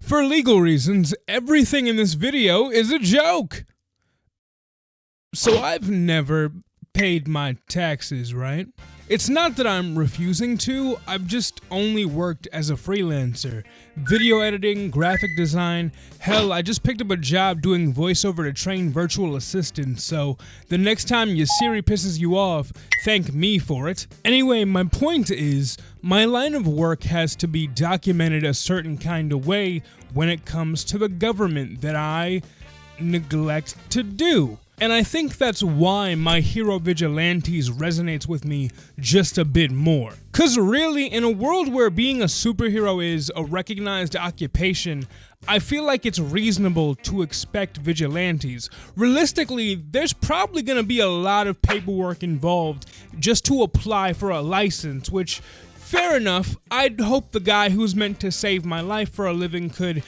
For legal reasons, everything in this video is a joke. So I've never paid my taxes, right? It's not that I'm refusing to, I've just only worked as a freelancer. Video editing, graphic design, hell, I just picked up a job doing voiceover to train virtual assistants, so the next time your Siri pisses you off, thank me for it. Anyway, my point is, my line of work has to be documented a certain kind of way when it comes to the government that I neglect to do. And I think that's why My Hero Vigilantes resonates with me just a bit more. Cause really, in a world where being a superhero is a recognized occupation, I feel like it's reasonable to expect vigilantes. Realistically, there's probably gonna be a lot of paperwork involved just to apply for a license, which, fair enough, I'd hope the guy who's meant to save my life for a living could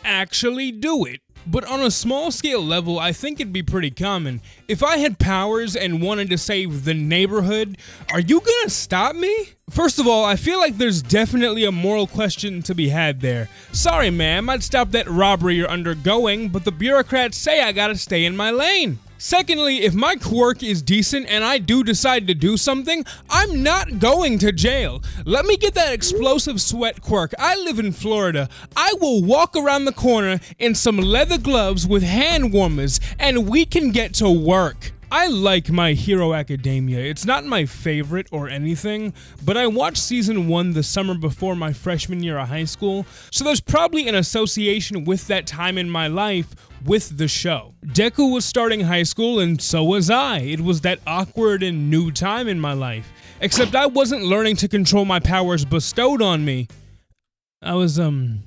actually do it. But on a small scale level, I think it'd be pretty common. If I had powers and wanted to save the neighborhood, are you gonna stop me? First of all, I feel like there's definitely a moral question to be had there. Sorry ma'am, I'd stop that robbery you're undergoing, but the bureaucrats say I gotta stay in my lane. Secondly, if my quirk is decent and I do decide to do something, I'm not going to jail. Let me get that explosive sweat quirk. I live in Florida. I will walk around the corner in some leather gloves with hand warmers and we can get to work. I like My Hero Academia. It's not my favorite or anything, but I watched season 1 the summer before my freshman year of high school, so there's probably an association with that time in my life with the show. Deku was starting high school and so was I. It was that awkward and new time in my life. Except I wasn't learning to control my powers bestowed on me. I was going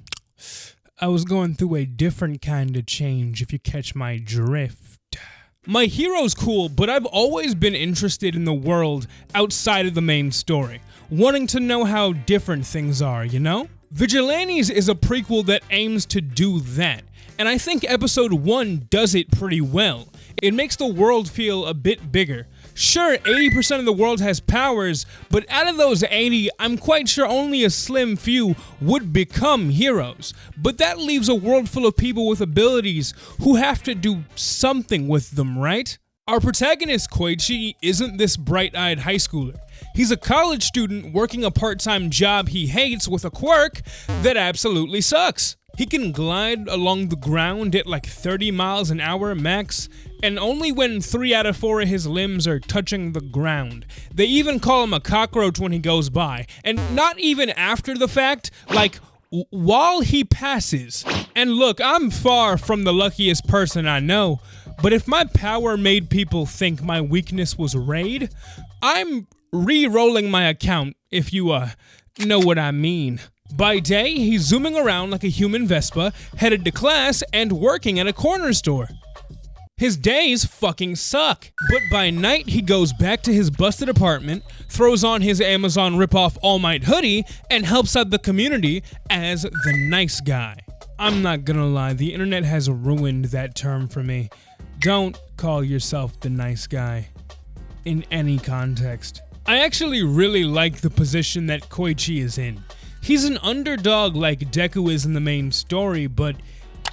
through a different kind of change, if you catch my drift. My hero's cool, but I've always been interested in the world outside of the main story, wanting to know how different things are, you know? Vigilantes is a prequel that aims to do that, and I think episode 1 does it pretty well. It makes the world feel a bit bigger. Sure, 80% of the world has powers, but out of those 80, I'm quite sure only a slim few would become heroes. But that leaves a world full of people with abilities who have to do something with them, right? Our protagonist, Koichi, isn't this bright-eyed high schooler. He's a college student working a part-time job he hates with a quirk that absolutely sucks. He can glide along the ground at like 30 miles an hour max, and only when 3 out of 4 of his limbs are touching the ground. They even call him a cockroach when he goes by, and not even after the fact, like while he passes. And look, I'm far from the luckiest person I know, but if my power made people think my weakness was raid, I'm re-rolling my account, if you know what I mean. By day, he's zooming around like a human Vespa, headed to class, and working at a corner store. His days fucking suck. But by night, he goes back to his busted apartment, throws on his Amazon ripoff All Might hoodie, and helps out the community as the nice guy. I'm not gonna lie, the internet has ruined that term for me. Don't call yourself the nice guy in any context. I actually really like the position that Koichi is in. He's an underdog like Deku is in the main story, but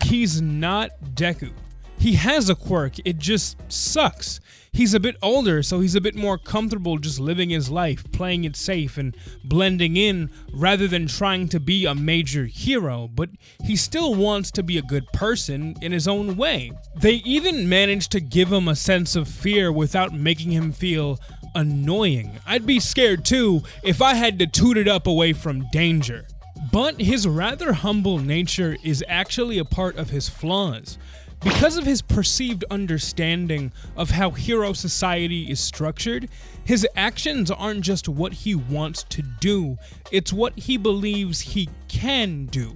he's not Deku. He has a quirk, it just sucks. He's a bit older, so he's a bit more comfortable just living his life, playing it safe and blending in rather than trying to be a major hero, but he still wants to be a good person in his own way. They even managed to give him a sense of fear without making him feel annoying. I'd be scared too if I had to toot it up away from danger. But his rather humble nature is actually a part of his flaws. Because of his perceived understanding of how hero society is structured, his actions aren't just what he wants to do, it's what he believes he can do.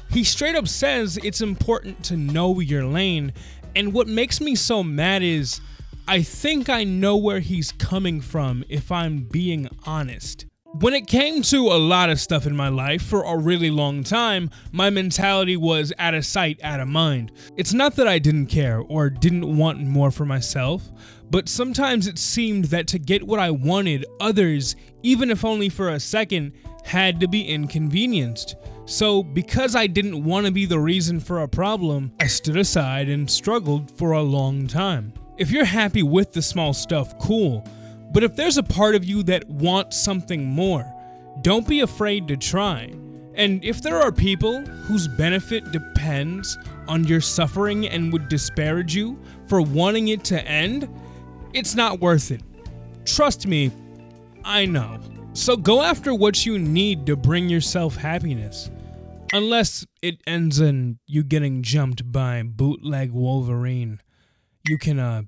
He straight up says it's important to know your lane, and what makes me so mad is I think I know where he's coming from, if I'm being honest. When it came to a lot of stuff in my life for a really long time, my mentality was out of sight, out of mind. It's not that I didn't care or didn't want more for myself, but sometimes it seemed that to get what I wanted, others, even if only for a second, had to be inconvenienced. So because I didn't want to be the reason for a problem, I stood aside and struggled for a long time. If you're happy with the small stuff, cool. But if there's a part of you that wants something more, don't be afraid to try. And if there are people whose benefit depends on your suffering and would disparage you for wanting it to end, it's not worth it. Trust me, I know. So go after what you need to bring yourself happiness. Unless it ends in you getting jumped by bootleg Wolverine. You can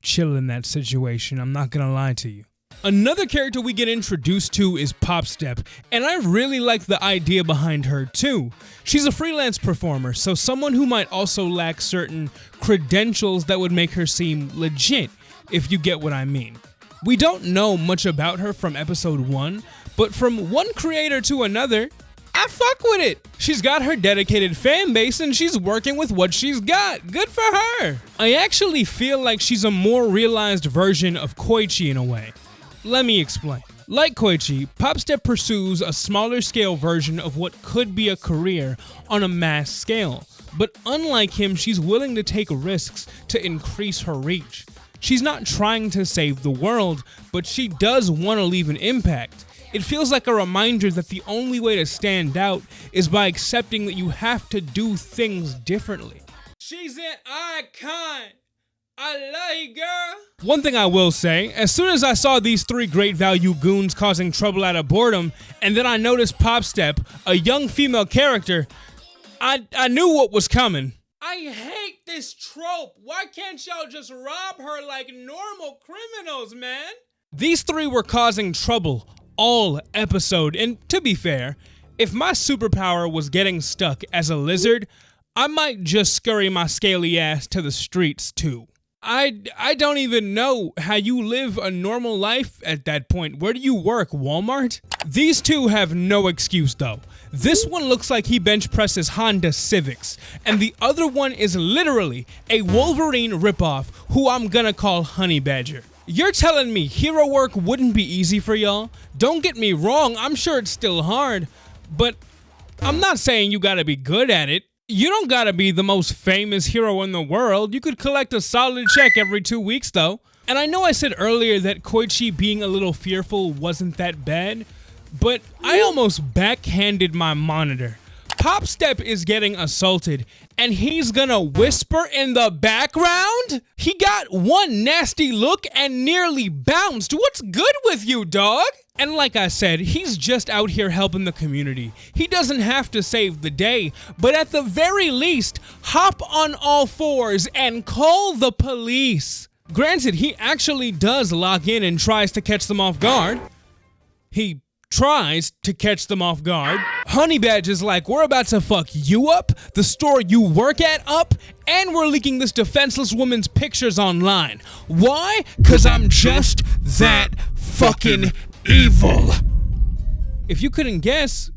chill in that situation, I'm not gonna lie to you. Another character we get introduced to is Popstep, and I really like the idea behind her too. She's a freelance performer, so someone who might also lack certain credentials that would make her seem legit, if you get what I mean. We don't know much about her from episode 1, but from one creator to another, I fuck with it. She's got her dedicated fan base and she's working with what she's got. Good for her. I actually feel like she's a more realized version of Koichi in a way. Let me explain. Like Koichi, Popstep pursues a smaller scale version of what could be a career on a mass scale. But unlike him, she's willing to take risks to increase her reach. She's not trying to save the world, but she does want to leave an impact. It feels like a reminder that the only way to stand out is by accepting that you have to do things differently. She's an icon. I love you, girl. One thing I will say, as soon as I saw these three great value goons causing trouble out of boredom, and then I noticed Popstep, a young female character, I knew what was coming. I hate this trope. Why can't y'all just rob her like normal criminals, man? These three were causing trouble all episode, and to be fair, if my superpower was getting stuck as a lizard, I might just scurry my scaly ass to the streets too. I don't even know how you live a normal life at that point. Where do you work, Walmart? These two have no excuse though. This one looks like he bench presses Honda Civics, and the other one is literally a Wolverine ripoff who I'm gonna call Honey Badger. You're telling me hero work wouldn't be easy for y'all? Don't get me wrong, I'm sure it's still hard, but I'm not saying you gotta be good at it. You don't gotta be the most famous hero in the world. You could collect a solid check every 2 weeks though. And I know I said earlier that Koichi being a little fearful wasn't that bad, but I almost backhanded my monitor. Popstep is getting assaulted, and he's gonna whisper in the background? He got one nasty look and nearly bounced. What's good with you, dog? And like I said, he's just out here helping the community. He doesn't have to save the day, but at the very least, hop on all fours and call the police. Granted, he actually does lock in and tries to catch them off guard. He tries to catch them off guard. Honey Badger's like, we're about to fuck you up, the store you work at up, and we're leaking this defenseless woman's pictures online. Why? Cause I'm just that fucking evil. If you couldn't guess,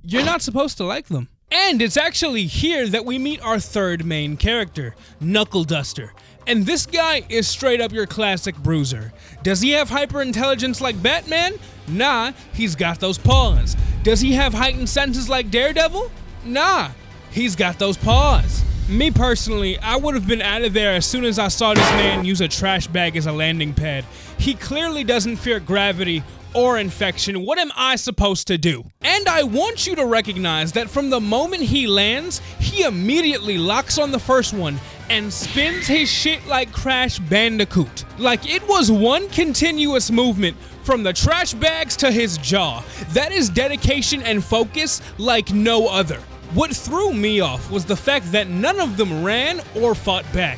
you're not supposed to like them. And it's actually here that we meet our third main character, Knuckle Duster. And this guy is straight up your classic bruiser. Does he have hyper-intelligence like Batman? Nah, he's got those paws. Does he have heightened senses like Daredevil? Nah, he's got those paws. Me personally, I would have been out of there as soon as I saw this man use a trash bag as a landing pad. He clearly doesn't fear gravity or infection. What am I supposed to do? And I want you to recognize that from the moment he lands, he immediately locks on the first one and spins his shit like Crash Bandicoot. Like it was one continuous movement from the trash bags to his jaw. That is dedication and focus like no other. What threw me off was the fact that none of them ran or fought back.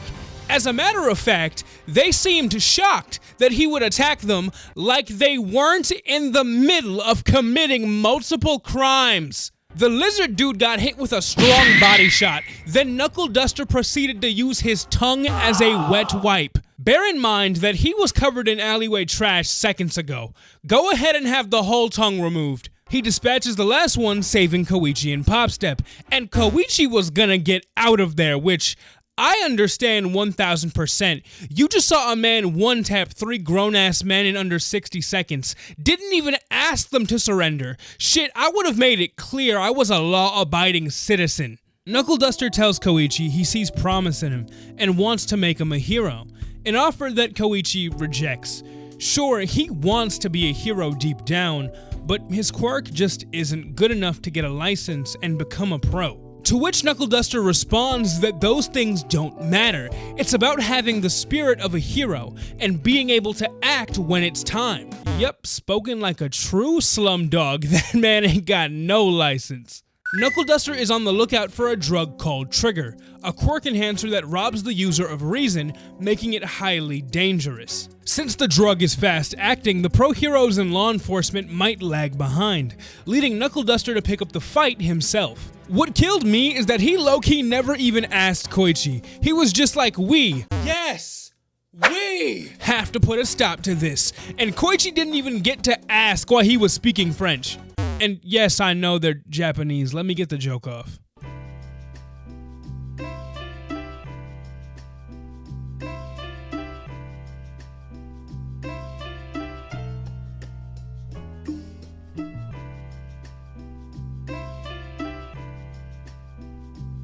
As a matter of fact, they seemed shocked that he would attack them like they weren't in the middle of committing multiple crimes. The lizard dude got hit with a strong body shot, then Knuckle Duster proceeded to use his tongue as a wet wipe. Bear in mind that he was covered in alleyway trash seconds ago. Go ahead and have the whole tongue removed. He dispatches the last one, saving Koichi and Popstep, and Koichi was gonna get out of there, which I understand 1000%. You just saw a man one-tap 3 grown-ass men in under 60 seconds. Didn't even ask them to surrender. Shit, I would have made it clear I was a law-abiding citizen. Knuckle Duster tells Koichi he sees promise in him and wants to make him a hero, an offer that Koichi rejects. Sure, he wants to be a hero deep down, but his quirk just isn't good enough to get a license and become a pro. To which Knuckle Duster responds that those things don't matter. It's about having the spirit of a hero and being able to act when it's time. Yep, spoken like a true slumdog, that man ain't got no license. Knuckle Duster is on the lookout for a drug called Trigger, a quirk enhancer that robs the user of reason, making it highly dangerous. Since the drug is fast-acting, the pro heroes and law enforcement might lag behind, leading Knuckle Duster to pick up the fight himself. What killed me is that he low-key never even asked Koichi. He was just like, we have to put a stop to this, and Koichi didn't even get to ask why he was speaking French. And yes, I know they're Japanese, let me get the joke off.